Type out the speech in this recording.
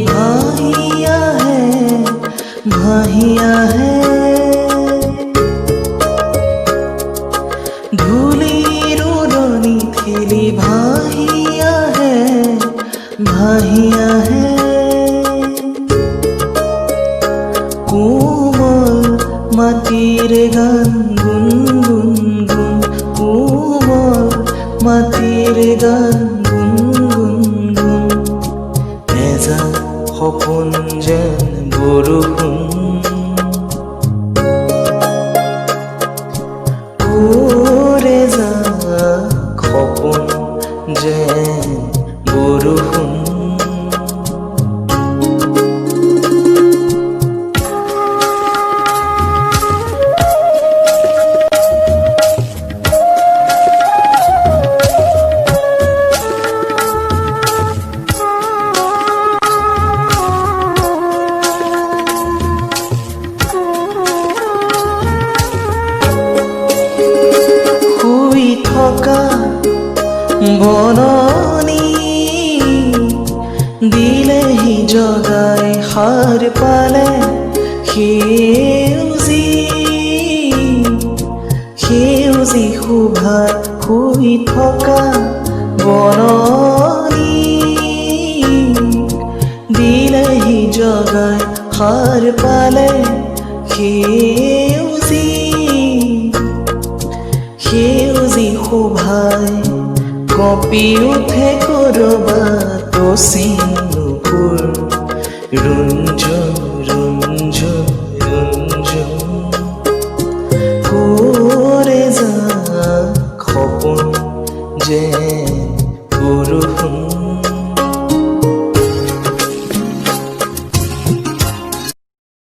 भाहिया है धूलिर उड़नी ठेली भाहिया है কোমল মাটির গান গুন গুন গুন কোমল মাটির গান গুন গুন গুন এজাক সপোন যেন বৰষুণ ওৰে যাক সপোন যেন বৰষুণ থকা বননি দিলেহি জগাই সাৰ পালে সেউজী শোভাত শুই থকা বননি দিলেহি জগাই সাৰ পালে সেউজী শোভাই কঁপি উঠে কৰবাত চিনুপুৰ ৰুঞ্জনি